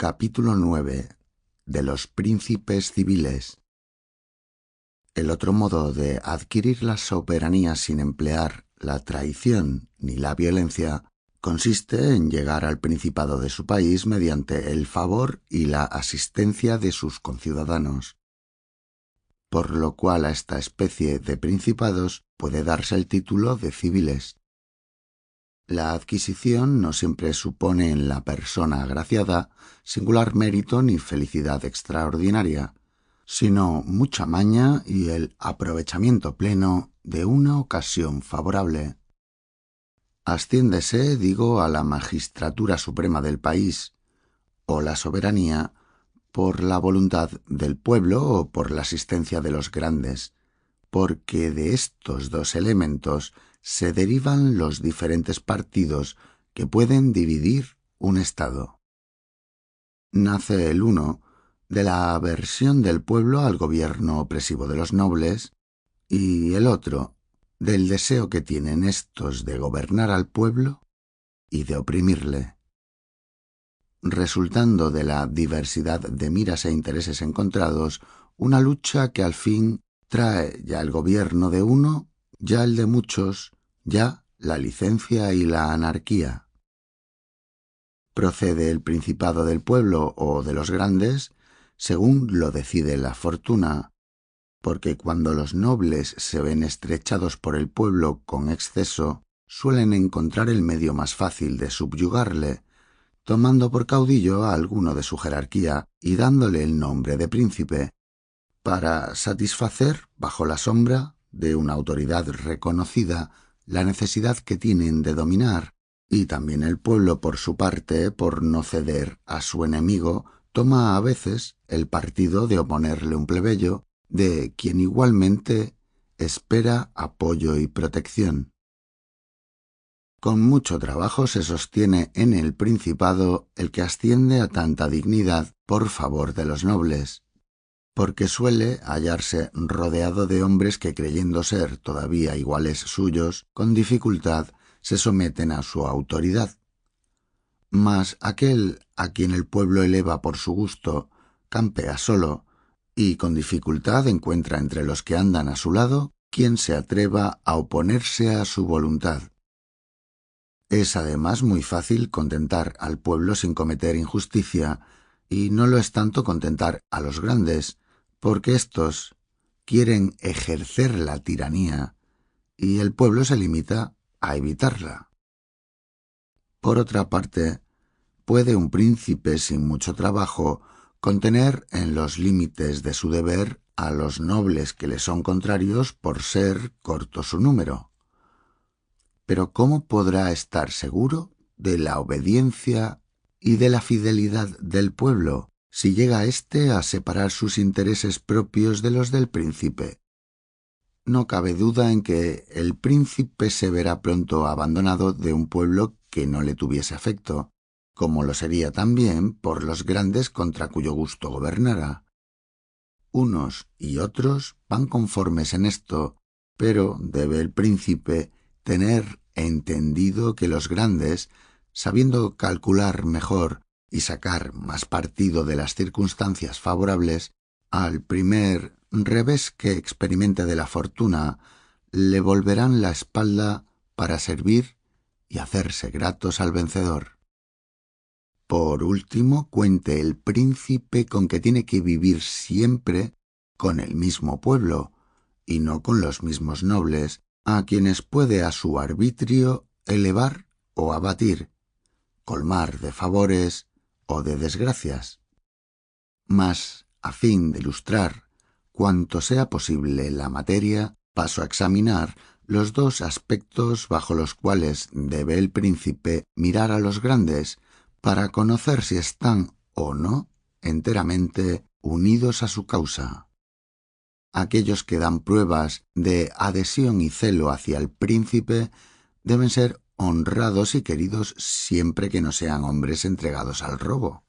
Capítulo 9 de los príncipes civiles. El otro modo de adquirir la soberanía sin emplear la traición ni la violencia consiste en llegar al principado de su país mediante el favor y la asistencia de sus conciudadanos, por lo cual a esta especie de principados puede darse el título de civiles. La adquisición no siempre supone en la persona agraciada singular mérito ni felicidad extraordinaria, sino mucha maña y el aprovechamiento pleno de una ocasión favorable. Asciéndese, digo, a la magistratura suprema del país, o la soberanía, por la voluntad del pueblo o por la asistencia de los grandes, porque de estos dos elementos se derivan los diferentes partidos que pueden dividir un Estado. Nace el uno de la aversión del pueblo al gobierno opresivo de los nobles y el otro del deseo que tienen éstos de gobernar al pueblo y de oprimirle. Resultando de la diversidad de miras e intereses encontrados, una lucha que al fin trae ya el gobierno de uno, ya el de muchos, ya la licencia y la anarquía. Procede el principado del pueblo o de los grandes, según lo decide la fortuna, porque cuando los nobles se ven estrechados por el pueblo con exceso, suelen encontrar el medio más fácil de subyugarle, tomando por caudillo a alguno de su jerarquía y dándole el nombre de príncipe, para satisfacer, bajo la sombra de una autoridad reconocida, la necesidad que tienen de dominar, y también el pueblo, por su parte, por no ceder a su enemigo, toma a veces el partido de oponerle un plebeyo, de quien igualmente espera apoyo y protección. Con mucho trabajo se sostiene en el principado el que asciende a tanta dignidad por favor de los nobles, porque suele hallarse rodeado de hombres que, creyendo ser todavía iguales suyos, con dificultad se someten a su autoridad. Mas aquel a quien el pueblo eleva por su gusto campea solo, y con dificultad encuentra entre los que andan a su lado quien se atreva a oponerse a su voluntad. Es además muy fácil contentar al pueblo sin cometer injusticia, y no lo es tanto contentar a los grandes, porque éstos quieren ejercer la tiranía, y el pueblo se limita a evitarla. Por otra parte, puede un príncipe sin mucho trabajo contener en los límites de su deber a los nobles que le son contrarios por ser corto su número. Pero ¿cómo podrá estar seguro de la obediencia y de la fidelidad del pueblo si llega éste a separar sus intereses propios de los del príncipe? No cabe duda en que el príncipe se verá pronto abandonado de un pueblo que no le tuviese afecto, como lo sería también por los grandes contra cuyo gusto gobernara. Unos y otros van conformes en esto, pero debe el príncipe tener entendido que los grandes, sabiendo calcular mejor y sacar más partido de las circunstancias favorables, al primer revés que experimente de la fortuna, le volverán la espalda para servir y hacerse gratos al vencedor. Por último, cuente el príncipe con que tiene que vivir siempre con el mismo pueblo, y no con los mismos nobles, a quienes puede a su arbitrio elevar o abatir, colmar de favores o de desgracias. Mas, a fin de ilustrar cuanto sea posible la materia, paso a examinar los dos aspectos bajo los cuales debe el príncipe mirar a los grandes para conocer si están o no enteramente unidos a su causa. Aquellos que dan pruebas de adhesión y celo hacia el príncipe deben ser honrados y queridos siempre que no sean hombres entregados al robo.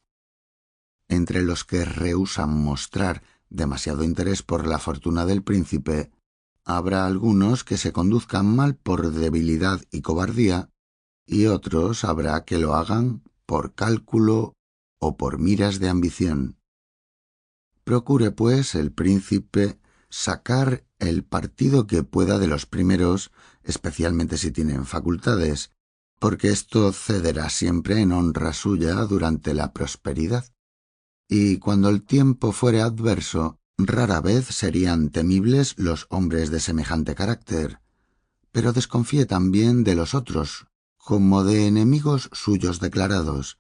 Entre los que rehúsan mostrar demasiado interés por la fortuna del príncipe, habrá algunos que se conduzcan mal por debilidad y cobardía, y otros habrá que lo hagan por cálculo o por miras de ambición. Procure, pues, el príncipe sacar el partido que pueda de los primeros, especialmente si tienen facultades, porque esto cederá siempre en honra suya durante la prosperidad. Y cuando el tiempo fuere adverso, rara vez serían temibles los hombres de semejante carácter, pero desconfíe también de los otros, como de enemigos suyos declarados,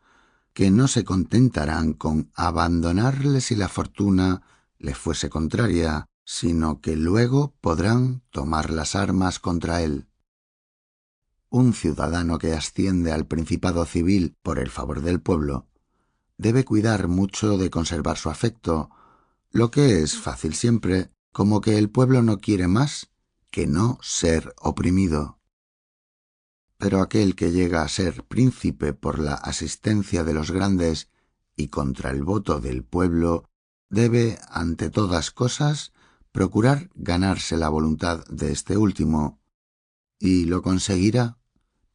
que no se contentarán con abandonarle si la fortuna le fuese contraria, sino que luego podrán tomar las armas contra él. Un ciudadano que asciende al principado civil por el favor del pueblo debe cuidar mucho de conservar su afecto, lo que es fácil siempre, como que el pueblo no quiere más que no ser oprimido. Pero aquel que llega a ser príncipe por la asistencia de los grandes y contra el voto del pueblo debe, ante todas cosas, procurar ganarse la voluntad de este último, y lo conseguirá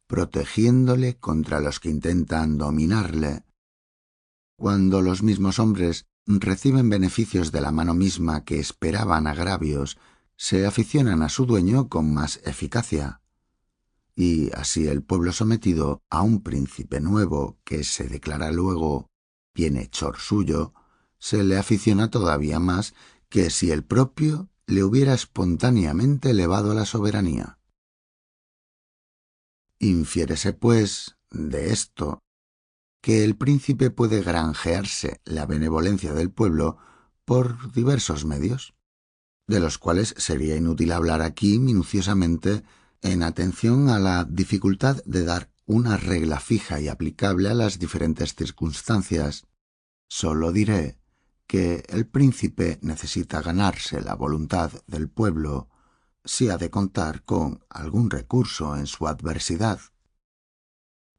protegiéndole contra los que intentan dominarle. Cuando los mismos hombres reciben beneficios de la mano misma que esperaban agravios, se aficionan a su dueño con más eficacia. Y así el pueblo sometido a un príncipe nuevo que se declara luego bienhechor suyo, se le aficiona todavía más que si el propio le hubiera espontáneamente elevado a la soberanía. Infiérese, pues, de esto, que el príncipe puede granjearse la benevolencia del pueblo por diversos medios, de los cuales sería inútil hablar aquí minuciosamente en atención a la dificultad de dar una regla fija y aplicable a las diferentes circunstancias. Solo diré que el príncipe necesita ganarse la voluntad del pueblo si ha de contar con algún recurso en su adversidad.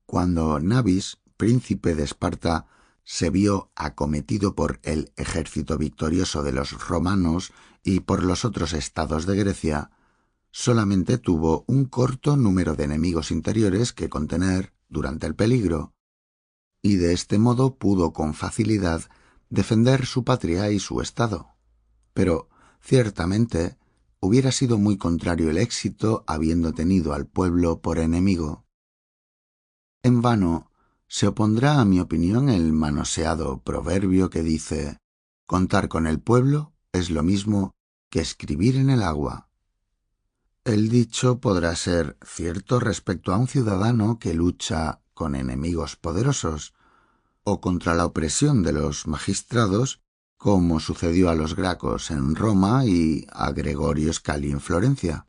Cuando Nabis, príncipe de Esparta, se vio acometido por el ejército victorioso de los romanos y por los otros estados de Grecia, solamente tuvo un corto número de enemigos interiores que contener durante el peligro, y de este modo pudo con facilidad defender su patria y su estado. Pero, ciertamente, hubiera sido muy contrario el éxito habiendo tenido al pueblo por enemigo. En vano se opondrá a mi opinión el manoseado proverbio que dice: contar con el pueblo es lo mismo que escribir en el agua. El dicho podrá ser cierto respecto a un ciudadano que lucha con enemigos poderosos, o contra la opresión de los magistrados, como sucedió a los Gracos en Roma y a Gregorio Scali en Florencia.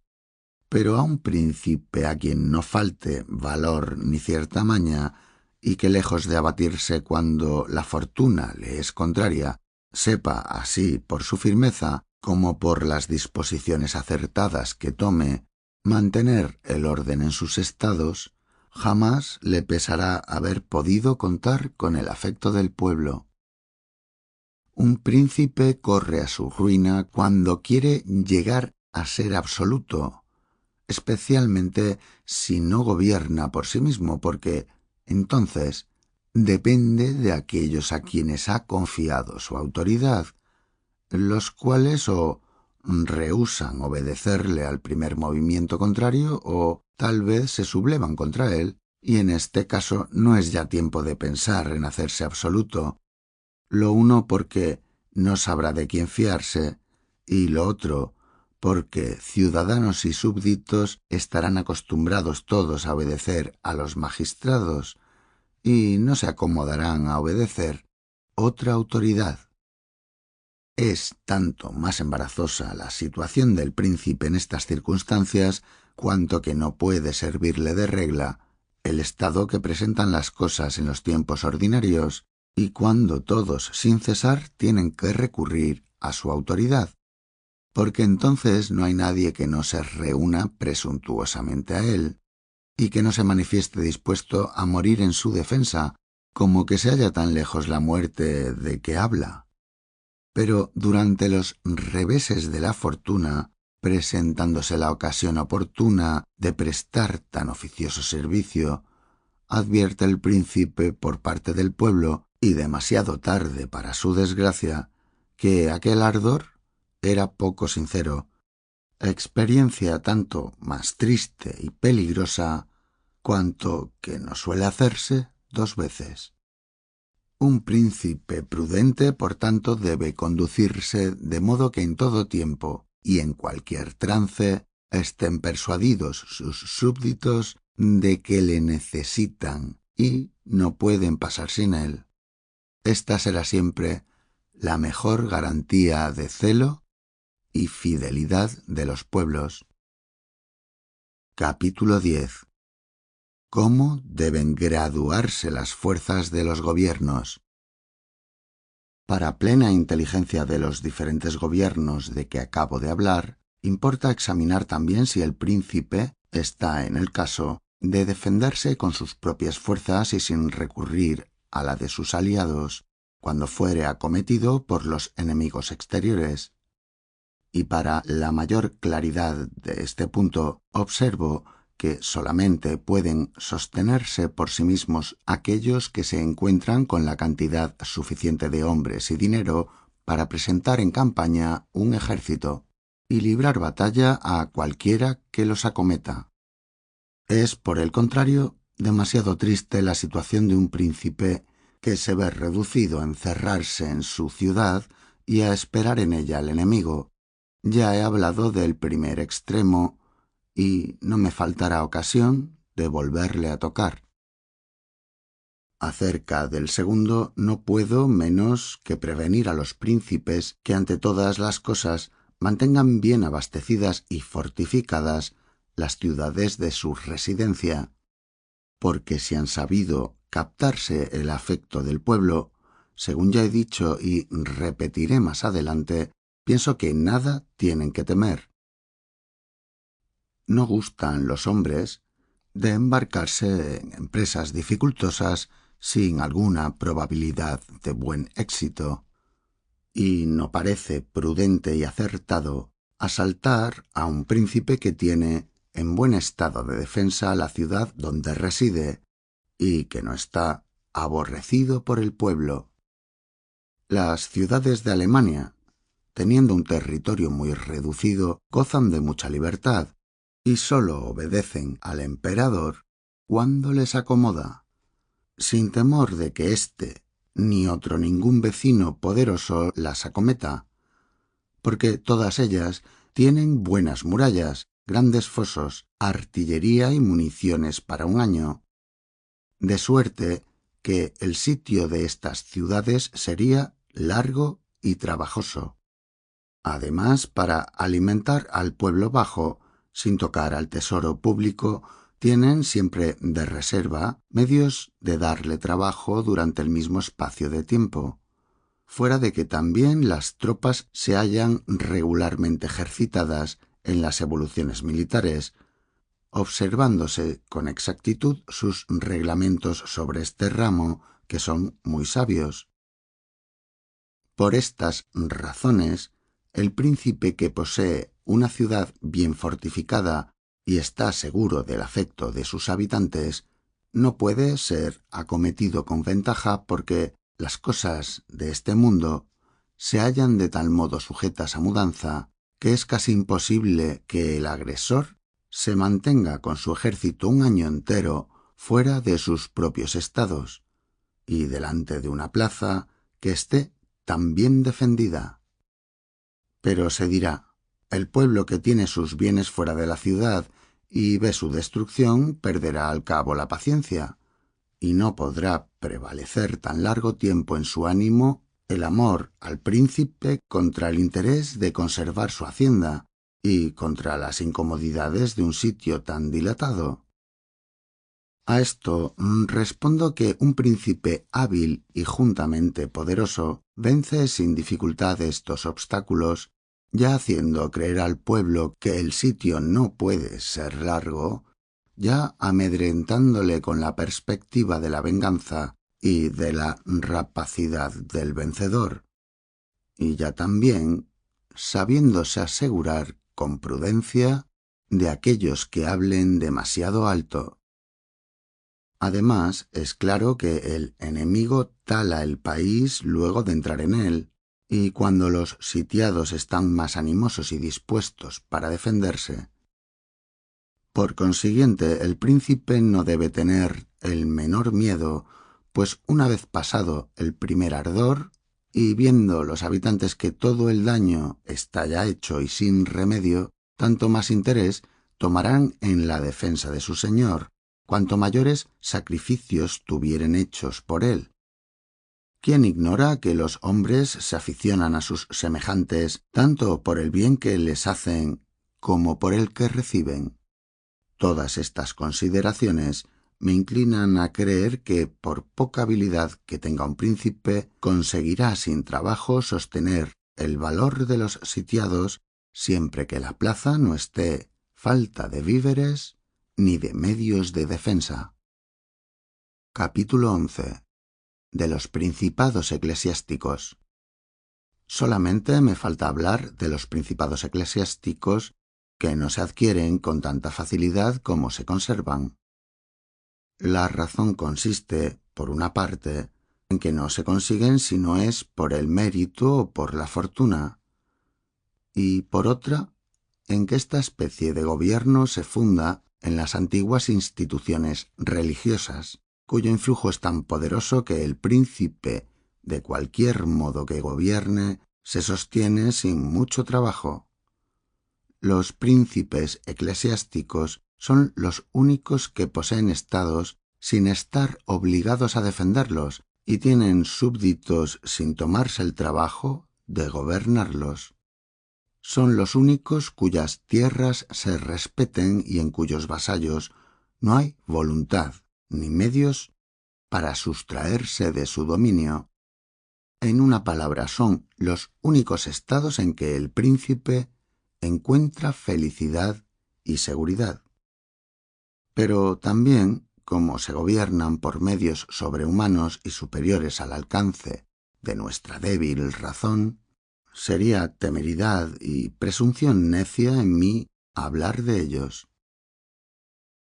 Pero a un príncipe a quien no falte valor ni cierta maña, y que lejos de abatirse cuando la fortuna le es contraria, sepa así por su firmeza como por las disposiciones acertadas que tome mantener el orden en sus estados, jamás le pesará haber podido contar con el afecto del pueblo. Un príncipe corre a su ruina cuando quiere llegar a ser absoluto, especialmente si no gobierna por sí mismo, porque entonces depende de aquellos a quienes ha confiado su autoridad, los cuales o rehúsan obedecerle al primer movimiento contrario o tal vez se sublevan contra él, y en este caso no es ya tiempo de pensar en hacerse absoluto, lo uno porque no sabrá de quién fiarse y lo otro porque ciudadanos y súbditos estarán acostumbrados todos a obedecer a los magistrados y no se acomodarán a obedecer otra autoridad. Es tanto más embarazosa la situación del príncipe en estas circunstancias cuanto que no puede servirle de regla el estado que presentan las cosas en los tiempos ordinarios y cuando todos sin cesar tienen que recurrir a su autoridad, porque entonces no hay nadie que no se reúna presuntuosamente a él y que no se manifieste dispuesto a morir en su defensa, como que se halla tan lejos la muerte de que habla. Pero durante los reveses de la fortuna, presentándose la ocasión oportuna de prestar tan oficioso servicio, advierte el príncipe por parte del pueblo y demasiado tarde para su desgracia, que aquel ardor era poco sincero, experiencia tanto más triste y peligrosa cuanto que no suele hacerse dos veces. Un príncipe prudente, por tanto, debe conducirse de modo que en todo tiempo y en cualquier trance estén persuadidos sus súbditos de que le necesitan y no pueden pasar sin él. Esta será siempre la mejor garantía de celo y fidelidad de los pueblos. Capítulo 10. ¿Cómo deben graduarse las fuerzas de los gobiernos? Para plena inteligencia de los diferentes gobiernos de que acabo de hablar, importa examinar también si el príncipe está en el caso de defenderse con sus propias fuerzas y sin recurrir a la de sus aliados, cuando fuere acometido por los enemigos exteriores. Y para la mayor claridad de este punto, observo que solamente pueden sostenerse por sí mismos aquellos que se encuentran con la cantidad suficiente de hombres y dinero para presentar en campaña un ejército y librar batalla a cualquiera que los acometa. Es, por el contrario, demasiado triste la situación de un príncipe que se ve reducido a encerrarse en su ciudad y a esperar en ella al enemigo. Ya he hablado del primer extremo y no me faltará ocasión de volverle a tocar. Acerca del segundo no puedo menos que prevenir a los príncipes que ante todas las cosas mantengan bien abastecidas y fortificadas las ciudades de su residencia, porque si han sabido captarse el afecto del pueblo, según ya he dicho y repetiré más adelante, pienso que nada tienen que temer. No gustan los hombres de embarcarse en empresas dificultosas sin alguna probabilidad de buen éxito, y no parece prudente y acertado asaltar a un príncipe que tiene en buen estado de defensa la ciudad donde reside y que no está aborrecido por el pueblo. Las ciudades de Alemania, teniendo un territorio muy reducido, gozan de mucha libertad y sólo obedecen al emperador cuando les acomoda, sin temor de que éste ni otro ningún vecino poderoso las acometa, porque todas ellas tienen buenas murallas, grandes fosos, artillería y municiones para un año, de suerte que el sitio de estas ciudades sería largo y trabajoso. Además, para alimentar al pueblo bajo, sin tocar al tesoro público, tienen siempre de reserva medios de darle trabajo durante el mismo espacio de tiempo, fuera de que también las tropas se hallan regularmente ejercitadas en las evoluciones militares, observándose con exactitud sus reglamentos sobre este ramo, que son muy sabios. Por estas razones, el príncipe que posee una ciudad bien fortificada y está seguro del afecto de sus habitantes, no puede ser acometido con ventaja porque las cosas de este mundo se hallan de tal modo sujetas a mudanza que es casi imposible que el agresor se mantenga con su ejército un año entero fuera de sus propios estados y delante de una plaza que esté tan bien defendida. Pero se dirá, el pueblo que tiene sus bienes fuera de la ciudad y ve su destrucción perderá al cabo la paciencia, y no podrá prevalecer tan largo tiempo en su ánimo el amor al príncipe contra el interés de conservar su hacienda y contra las incomodidades de un sitio tan dilatado. A esto respondo que un príncipe hábil y juntamente poderoso vence sin dificultad estos obstáculos, ya haciendo creer al pueblo que el sitio no puede ser largo, ya amedrentándole con la perspectiva de la venganza y de la rapacidad del vencedor, y ya también sabiéndose asegurar con prudencia de aquellos que hablen demasiado alto. Además, es claro que el enemigo tala el país luego de entrar en él, y cuando los sitiados están más animosos y dispuestos para defenderse. Por consiguiente, el príncipe no debe tener el menor miedo, pues una vez pasado el primer ardor, y viendo los habitantes que todo el daño está ya hecho y sin remedio, tanto más interés tomarán en la defensa de su señor, cuanto mayores sacrificios tuvieren hechos por él. ¿Quién ignora que los hombres se aficionan a sus semejantes tanto por el bien que les hacen como por el que reciben? Todas estas consideraciones me inclinan a creer que, por poca habilidad que tenga un príncipe, conseguirá sin trabajo sostener el valor de los sitiados siempre que la plaza no esté falta de víveres ni de medios de defensa. Capítulo 11. De los principados eclesiásticos. Solamente me falta hablar de los principados eclesiásticos que no se adquieren con tanta facilidad como se conservan. La razón consiste, por una parte, en que no se consiguen si no es por el mérito o por la fortuna, y por otra, en que esta especie de gobierno se funda en las antiguas instituciones religiosas, cuyo influjo es tan poderoso que el príncipe, de cualquier modo que gobierne, se sostiene sin mucho trabajo. Los príncipes eclesiásticos son los únicos que poseen estados sin estar obligados a defenderlos y tienen súbditos sin tomarse el trabajo de gobernarlos. Son los únicos cuyas tierras se respeten y en cuyos vasallos no hay voluntad ni medios para sustraerse de su dominio. En una palabra, son los únicos estados en que el príncipe encuentra felicidad y seguridad. Pero también, como se gobiernan por medios sobrehumanos y superiores al alcance de nuestra débil razón, sería temeridad y presunción necia en mí hablar de ellos.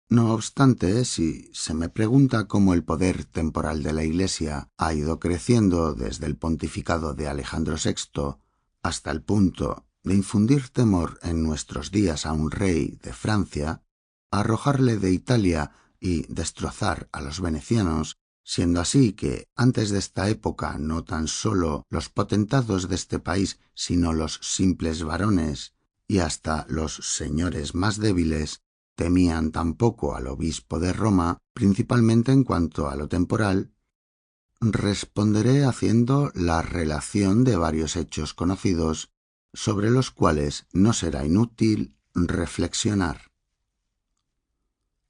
No obstante, si se me pregunta cómo el poder temporal de la Iglesia ha ido creciendo desde el pontificado de Alejandro VI hasta el punto de infundir temor en nuestros días a un rey de Francia, arrojarle de Italia y destrozar a los venecianos, siendo así que antes de esta época no tan sólo los potentados de este país, sino los simples varones y hasta los señores más débiles temían tampoco al obispo de Roma, principalmente en cuanto a lo temporal, responderé haciendo la relación de varios hechos conocidos sobre los cuales no será inútil reflexionar.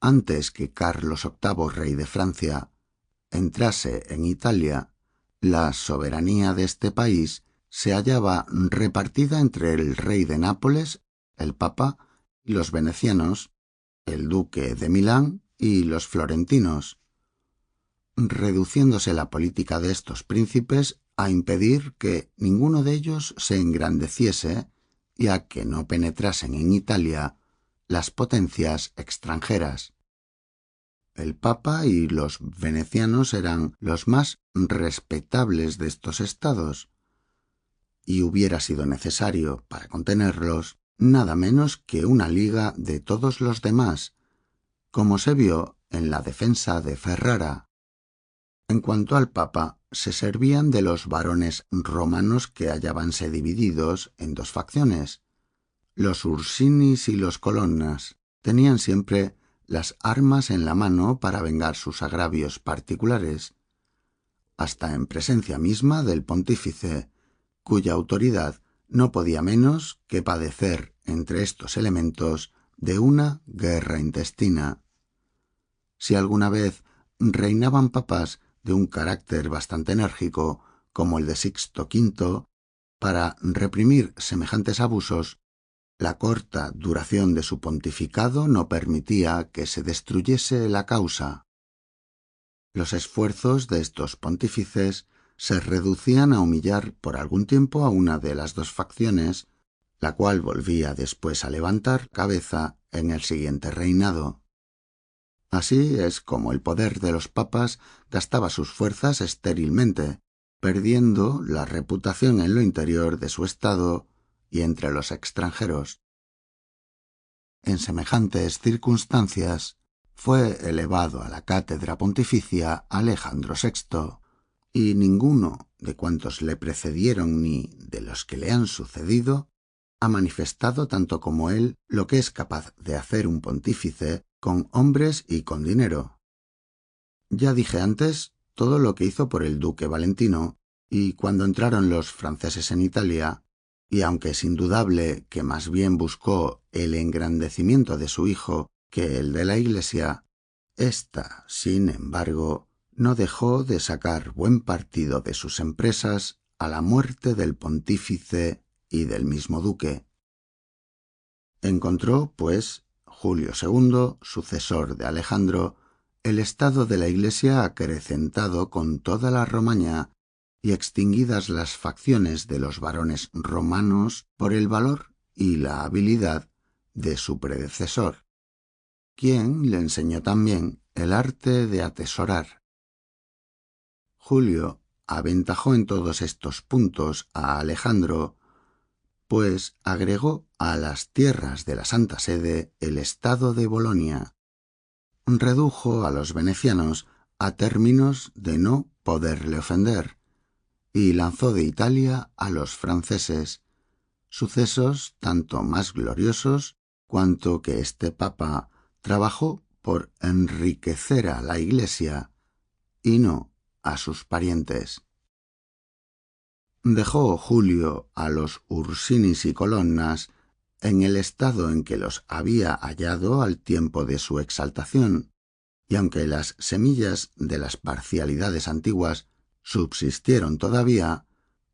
Antes que Carlos VIII, rey de Francia, entrase en Italia, la soberanía de este país se hallaba repartida entre el rey de Nápoles, el Papa, y los venecianos, el duque de Milán y los florentinos, reduciéndose la política de estos príncipes a impedir que ninguno de ellos se engrandeciese y a que no penetrasen en Italia las potencias extranjeras. El Papa y los venecianos eran los más respetables de estos estados, y hubiera sido necesario, para contenerlos, nada menos que una liga de todos los demás, como se vio en la defensa de Ferrara. En cuanto al Papa, se servían de los varones romanos que hallábanse divididos en dos facciones. Los Ursinis y los Colonnas tenían siempre las armas en la mano para vengar sus agravios particulares, hasta en presencia misma del pontífice, cuya autoridad no podía menos que padecer entre estos elementos de una guerra intestina. Si alguna vez reinaban papas de un carácter bastante enérgico, como el de Sixto V, para reprimir semejantes abusos, la corta duración de su pontificado no permitía que se destruyese la causa. Los esfuerzos de estos pontífices se reducían a humillar por algún tiempo a una de las dos facciones, la cual volvía después a levantar cabeza en el siguiente reinado. Así es como el poder de los papas gastaba sus fuerzas estérilmente, perdiendo la reputación en lo interior de su estado y entre los extranjeros. En semejantes circunstancias, fue elevado a la cátedra pontificia Alejandro VI, y ninguno de cuantos le precedieron ni de los que le han sucedido ha manifestado tanto como él lo que es capaz de hacer un pontífice con hombres y con dinero. Ya dije antes todo lo que hizo por el duque Valentino, y cuando entraron los franceses en Italia, y aunque es indudable que más bien buscó el engrandecimiento de su hijo que el de la Iglesia, ésta, sin embargo, no dejó de sacar buen partido de sus empresas a la muerte del pontífice y del mismo duque. Encontró, pues, Julio II, sucesor de Alejandro, el estado de la Iglesia acrecentado con toda la Romaña y extinguidas las facciones de los varones romanos por el valor y la habilidad de su predecesor, quien le enseñó también el arte de atesorar. Julio aventajó en todos estos puntos a Alejandro, pues agregó a las tierras de la Santa Sede el estado de Bolonia, redujo a los venecianos a términos de no poderle ofender, y lanzó de Italia a los franceses, sucesos tanto más gloriosos cuanto que este papa trabajó por enriquecer a la Iglesia y no a sus parientes. Dejó Julio a los Ursinis y Colonnas en el estado en que los había hallado al tiempo de su exaltación, y aunque las semillas de las parcialidades antiguas subsistieron todavía,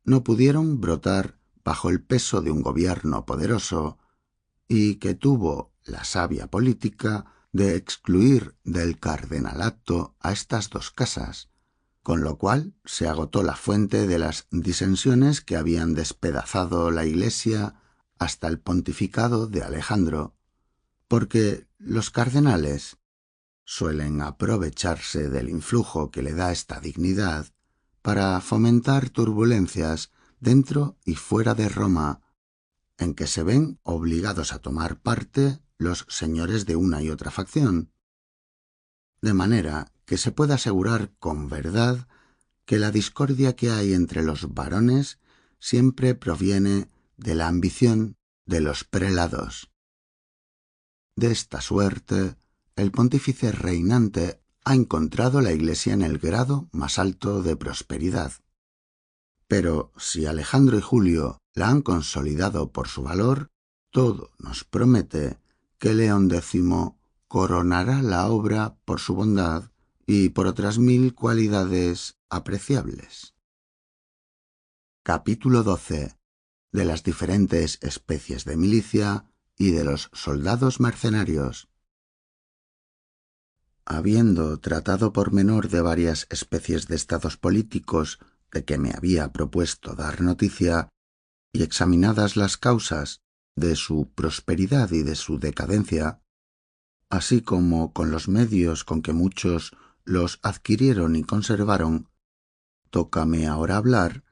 no pudieron brotar bajo el peso de un gobierno poderoso, y que tuvo la sabia política de excluir del cardenalato a estas dos casas, con lo cual se agotó la fuente de las disensiones que habían despedazado la Iglesia hasta el pontificado de Alejandro, porque los cardenales suelen aprovecharse del influjo que le da esta dignidad para fomentar turbulencias dentro y fuera de Roma, en que se ven obligados a tomar parte los señores de una y otra facción, de manera que se puede asegurar con verdad que la discordia que hay entre los varones siempre proviene de la ambición de los prelados. De esta suerte, el pontífice reinante ha encontrado la Iglesia en el grado más alto de prosperidad. Pero si Alejandro y Julio la han consolidado por su valor, todo nos promete que León X coronará la obra por su bondad y por otras 1000 cualidades apreciables. Capítulo 12. De las diferentes especies de milicia y de los soldados mercenarios. Habiendo tratado por menor de varias especies de estados políticos de que me había propuesto dar noticia, y examinadas las causas de su prosperidad y de su decadencia, así como con los medios con que muchos los adquirieron y conservaron, tócame ahora hablar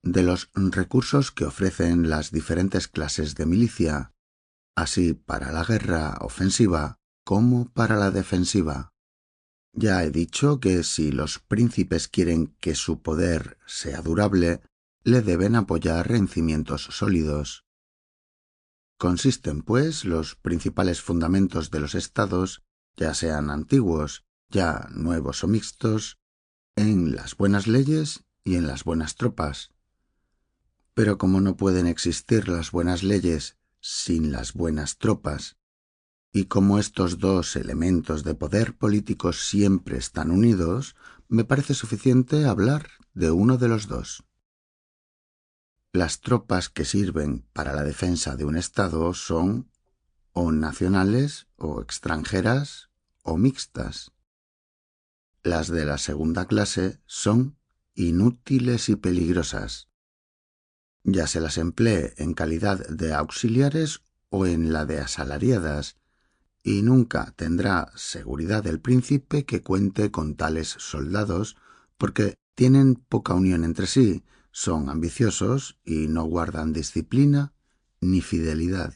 de los recursos que ofrecen las diferentes clases de milicia, así para la guerra ofensiva como para la defensiva. Ya he dicho que si los príncipes quieren que su poder sea durable, le deben apoyar en cimientos sólidos. Consisten, pues, los principales fundamentos de los estados, ya sean antiguos, ya nuevos o mixtos, en las buenas leyes y en las buenas tropas. Pero como no pueden existir las buenas leyes sin las buenas tropas, y como estos dos elementos de poder político siempre están unidos, me parece suficiente hablar de uno de los dos. Las tropas que sirven para la defensa de un estado son o nacionales o extranjeras o mixtas. Las de la segunda clase son inútiles y peligrosas, ya se las emplee en calidad de auxiliares o en la de asalariadas, y nunca tendrá seguridad el príncipe que cuente con tales soldados, porque tienen poca unión entre sí, son ambiciosos y no guardan disciplina ni fidelidad.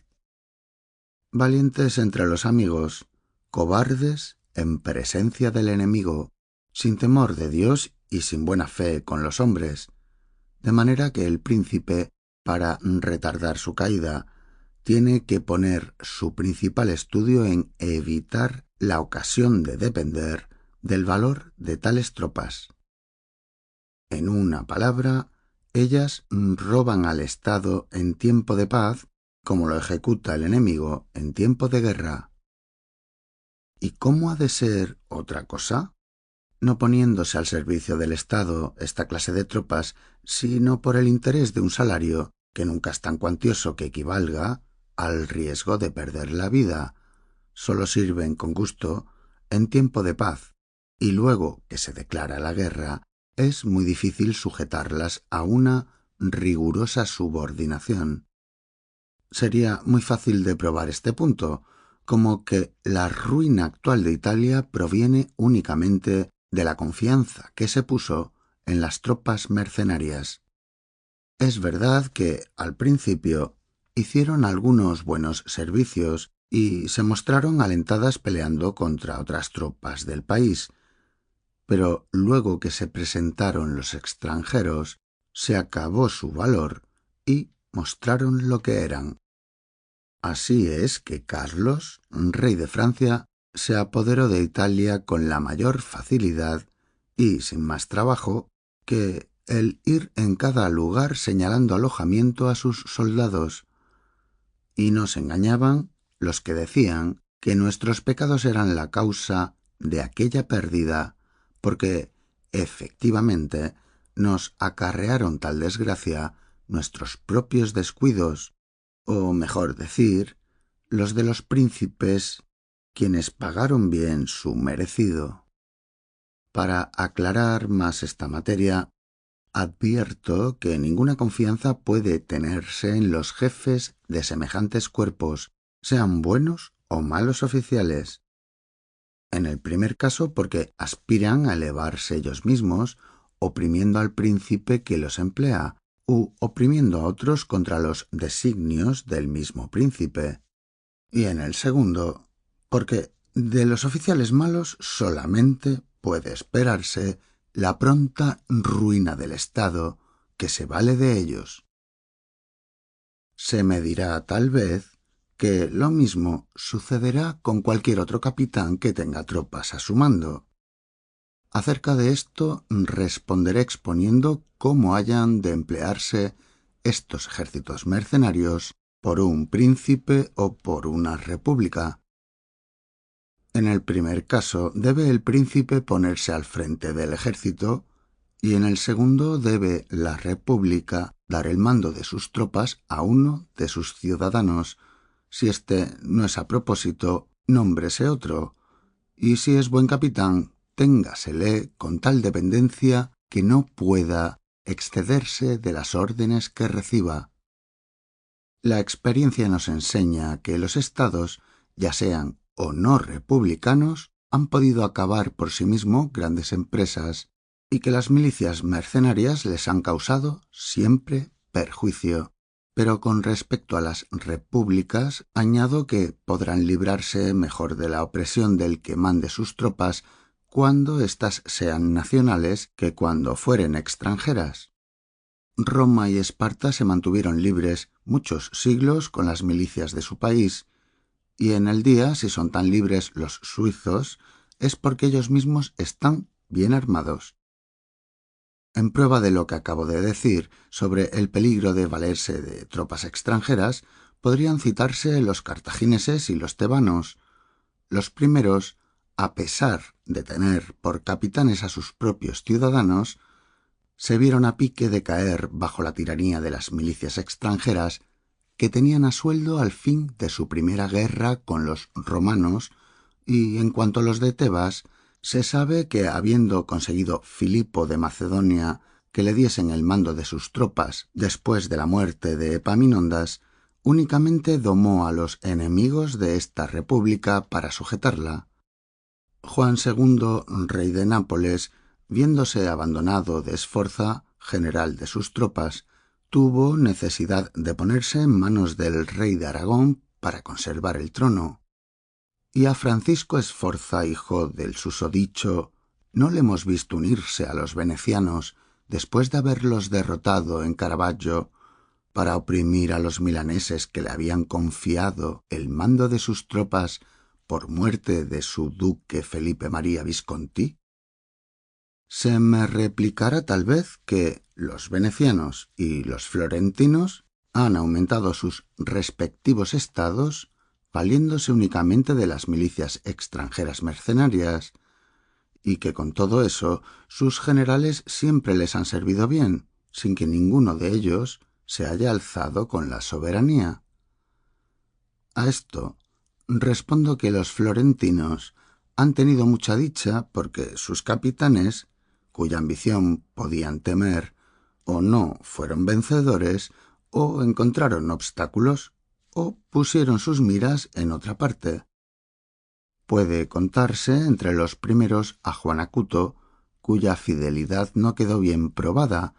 Valientes entre los amigos, cobardes en presencia del enemigo, sin temor de Dios y sin buena fe con los hombres, de manera que el príncipe, para retardar su caída, tiene que poner su principal estudio en evitar la ocasión de depender del valor de tales tropas. En una palabra, ellas roban al Estado en tiempo de paz, como lo ejecuta el enemigo en tiempo de guerra. ¿Y cómo ha de ser otra cosa? No poniéndose al servicio del Estado esta clase de tropas, sino por el interés de un salario que nunca es tan cuantioso que equivalga al riesgo de perder la vida. Solo sirven con gusto en tiempo de paz, y luego que se declara la guerra, es muy difícil sujetarlas a una rigurosa subordinación. Sería muy fácil de probar este punto, como que la ruina actual de Italia proviene únicamente de la confianza que se puso en las tropas mercenarias. Es verdad que, al principio, hicieron algunos buenos servicios y se mostraron alentadas peleando contra otras tropas del país, pero luego que se presentaron los extranjeros, se acabó su valor y mostraron lo que eran. Así es que Carlos, rey de Francia, se apoderó de Italia con la mayor facilidad y sin más trabajo que el ir en cada lugar señalando alojamiento a sus soldados. Y nos engañaban los que decían que nuestros pecados eran la causa de aquella pérdida, porque efectivamente nos acarrearon tal desgracia nuestros propios descuidos, o mejor decir, los de los príncipes, quienes pagaron bien su merecido. Para aclarar más esta materia, advierto que ninguna confianza puede tenerse en los jefes de semejantes cuerpos, sean buenos o malos oficiales. En el primer caso, porque aspiran a elevarse ellos mismos, oprimiendo al príncipe que los emplea, u oprimiendo a otros contra los designios del mismo príncipe. Y en el segundo, porque de los oficiales malos solamente puede esperarse la pronta ruina del Estado que se vale de ellos. Se me dirá tal vez que lo mismo sucederá con cualquier otro capitán que tenga tropas a su mando. Acerca de esto responderé exponiendo cómo hayan de emplearse estos ejércitos mercenarios por un príncipe o por una república. En el primer caso debe el príncipe ponerse al frente del ejército y en el segundo debe la república dar el mando de sus tropas a uno de sus ciudadanos. Si este no es a propósito, nómbrese otro, y si es buen capitán, téngasele con tal dependencia que no pueda excederse de las órdenes que reciba. La experiencia nos enseña que los estados, ya sean o no republicanos, han podido acabar por sí mismos grandes empresas y que las milicias mercenarias les han causado siempre perjuicio. Pero con respecto a las repúblicas, añado que podrán librarse mejor de la opresión del que mande sus tropas cuando éstas sean nacionales que cuando fueren extranjeras. Roma y Esparta se mantuvieron libres muchos siglos con las milicias de su país, y en el día, si son tan libres los suizos, es porque ellos mismos están bien armados. En prueba de lo que acabo de decir sobre el peligro de valerse de tropas extranjeras, podrían citarse los cartagineses y los tebanos. Los primeros, a pesar de tener por capitanes a sus propios ciudadanos, se vieron a pique de caer bajo la tiranía de las milicias extranjeras que tenían a sueldo al fin de su primera guerra con los romanos, y en cuanto a los de Tebas, se sabe que habiendo conseguido Filipo de Macedonia que le diesen el mando de sus tropas después de la muerte de Epaminondas, únicamente domó a los enemigos de esta república para sujetarla. Juan II, rey de Nápoles, viéndose abandonado de Sforza, general de sus tropas, tuvo necesidad de ponerse en manos del rey de Aragón para conservar el trono. Y a Francisco Sforza, hijo del susodicho, no le hemos visto unirse a los venecianos después de haberlos derrotado en Caravaggio para oprimir a los milaneses que le habían confiado el mando de sus tropas por muerte de su duque Felipe María Visconti. Se me replicará tal vez que los venecianos y los florentinos han aumentado sus respectivos estados valiéndose únicamente de las milicias extranjeras mercenarias, y que con todo eso sus generales siempre les han servido bien, sin que ninguno de ellos se haya alzado con la soberanía. A esto respondo que los florentinos han tenido mucha dicha porque sus capitanes, cuya ambición podían temer, o no fueron vencedores, o encontraron obstáculos, o pusieron sus miras en otra parte. Puede contarse entre los primeros a Juan Acuto, cuya fidelidad no quedó bien probada,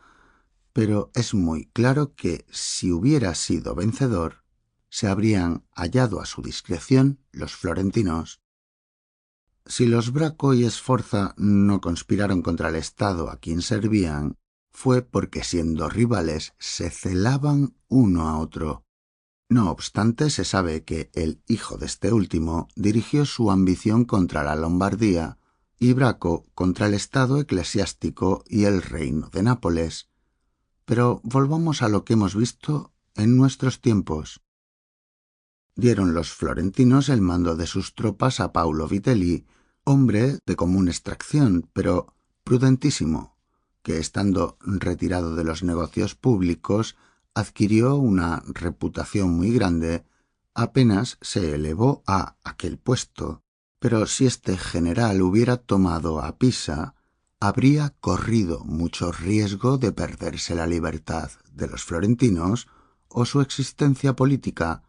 pero es muy claro que si hubiera sido vencedor, se habrían hallado a su discreción los florentinos. Si los Braco y Sforza no conspiraron contra el Estado a quien servían, fue porque siendo rivales se celaban uno a otro. No obstante, se sabe que el hijo de este último dirigió su ambición contra la Lombardía y Braco contra el Estado eclesiástico y el reino de Nápoles. Pero volvamos a lo que hemos visto en nuestros tiempos. Dieron los florentinos el mando de sus tropas a Paulo Vitelli, hombre de común extracción, pero prudentísimo, que estando retirado de los negocios públicos adquirió una reputación muy grande apenas se elevó a aquel puesto. Pero si este general hubiera tomado a Pisa, habría corrido mucho riesgo de perderse la libertad de los florentinos o su existencia política,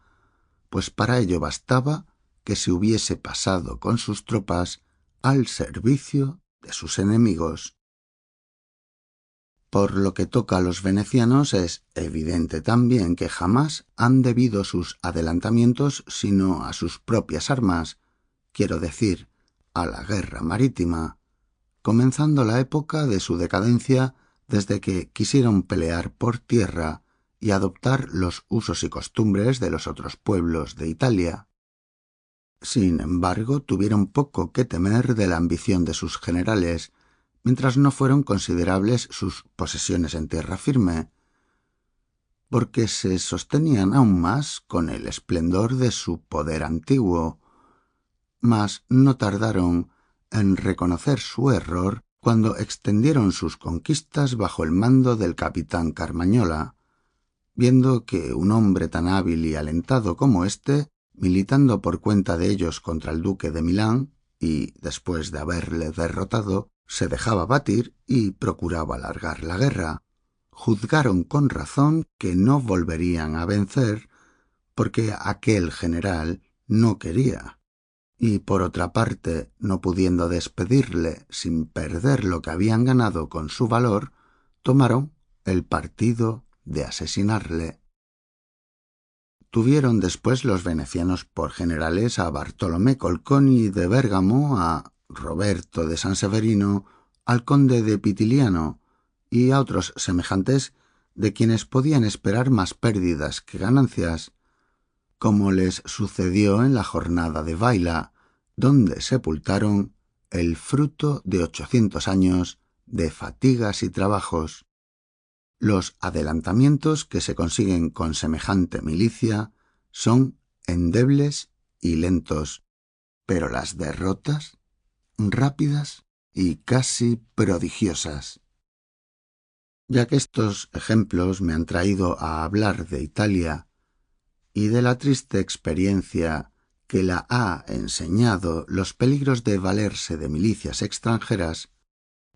pues para ello bastaba que se hubiese pasado con sus tropas al servicio de sus enemigos. Por lo que toca a los venecianos, es evidente también que jamás han debido sus adelantamientos sino a sus propias armas, quiero decir, a la guerra marítima, comenzando la época de su decadencia desde que quisieron pelear por tierra y adoptar los usos y costumbres de los otros pueblos de Italia. Sin embargo, tuvieron poco que temer de la ambición de sus generales, mientras no fueron considerables sus posesiones en tierra firme, porque se sostenían aún más con el esplendor de su poder antiguo, mas no tardaron en reconocer su error cuando extendieron sus conquistas bajo el mando del capitán Carmañola, viendo que un hombre tan hábil y alentado como éste, militando por cuenta de ellos contra el duque de Milán, y después de haberle derrotado, se dejaba batir y procuraba alargar la guerra, juzgaron con razón que no volverían a vencer porque aquel general no quería. Y por otra parte, no pudiendo despedirle sin perder lo que habían ganado con su valor, tomaron el partido de asesinarle. Tuvieron después los venecianos por generales a Bartolomé Colconi de Bérgamo, a Roberto de San Severino, al conde de Pitiliano y a otros semejantes de quienes podían esperar más pérdidas que ganancias, como les sucedió en la jornada de Baila, donde sepultaron el fruto de 800 años de fatigas y trabajos. Los adelantamientos que se consiguen con semejante milicia son endebles y lentos, pero las derrotas rápidas y casi prodigiosas. Ya que estos ejemplos me han traído a hablar de Italia y de la triste experiencia que la ha enseñado los peligros de valerse de milicias extranjeras,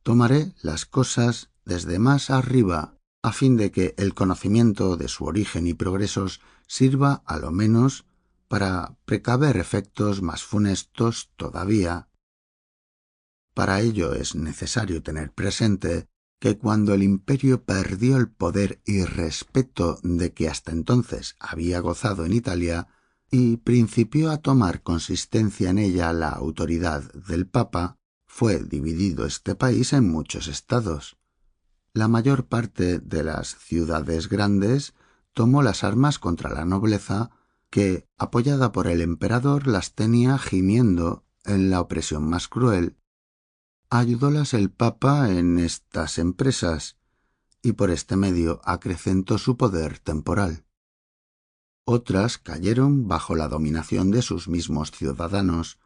tomaré las cosas desde más arriba a fin de que el conocimiento de su origen y progresos sirva a lo menos para precaver efectos más funestos todavía. Para ello es necesario tener presente que cuando el imperio perdió el poder y respeto de que hasta entonces había gozado en Italia y principió a tomar consistencia en ella la autoridad del Papa, fue dividido este país en muchos estados. La mayor parte de las ciudades grandes tomó las armas contra la nobleza que, apoyada por el emperador, las tenía gimiendo en la opresión más cruel. Ayudólas el Papa en estas empresas y por este medio acrecentó su poder temporal. Otras cayeron bajo la dominación de sus mismos ciudadanos,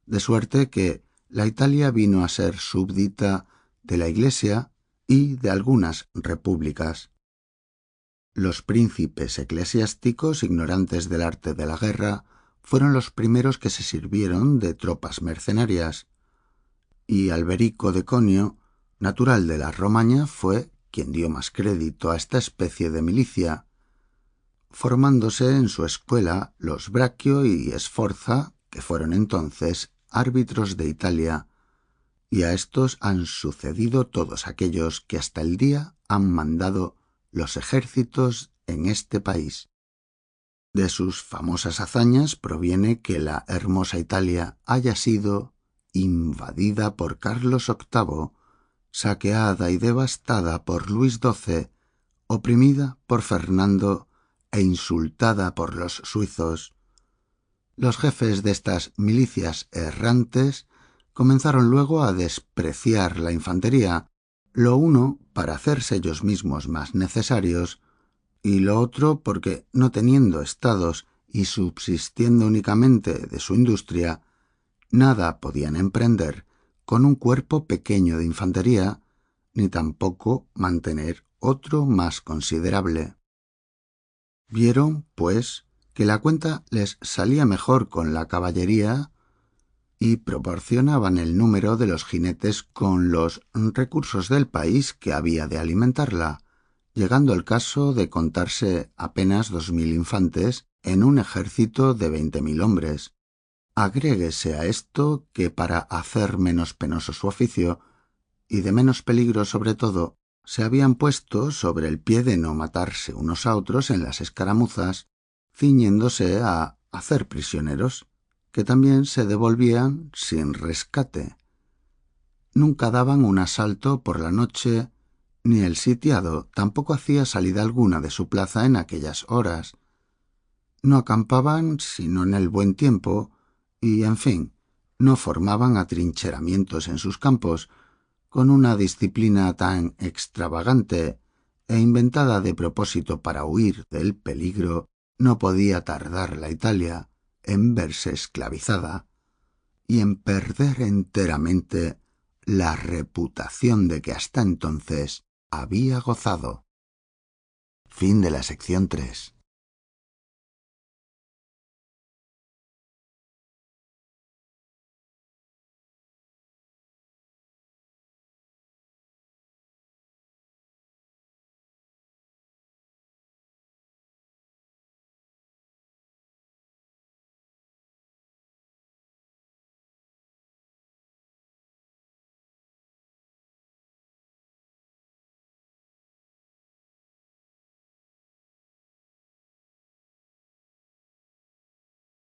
de suerte que la Italia vino a ser súbdita de la Iglesia y de algunas repúblicas. Los príncipes eclesiásticos, ignorantes del arte de la guerra, fueron los primeros que se sirvieron de tropas mercenarias, y Alberico de Conio, natural de la Romaña, fue quien dio más crédito a esta especie de milicia, formándose en su escuela los Braccio y Sforza, que fueron entonces árbitros de Italia, y a estos han sucedido todos aquellos que hasta el día han mandado los ejércitos en este país. De sus famosas hazañas proviene que la hermosa Italia haya sido invadida por Carlos VIII, saqueada y devastada por Luis XII, oprimida por Fernando e insultada por los suizos. Los jefes de estas milicias errantes comenzaron luego a despreciar la infantería, lo uno para hacerse ellos mismos más necesarios, y lo otro porque, no teniendo estados y subsistiendo únicamente de su industria, nada podían emprender con un cuerpo pequeño de infantería, ni tampoco mantener otro más considerable. Vieron, pues, que la cuenta les salía mejor con la caballería y proporcionaban el número de los jinetes con los recursos del país que había de alimentarla, llegando el caso de contarse apenas 2000 infantes en un ejército de 20.000 hombres. Agréguese a esto que para hacer menos penoso su oficio, y de menos peligro sobre todo, se habían puesto sobre el pie de no matarse unos a otros en las escaramuzas, ciñéndose a hacer prisioneros, que también se devolvían sin rescate. Nunca daban un asalto por la noche, ni el sitiado tampoco hacía salida alguna de su plaza en aquellas horas. No acampaban sino en el buen tiempo y, en fin, no formaban atrincheramientos en sus campos, con una disciplina tan extravagante e inventada de propósito para huir del peligro. No podía tardar la Italia en verse esclavizada y en perder enteramente la reputación de que hasta entonces había gozado. Fin de la sección 3.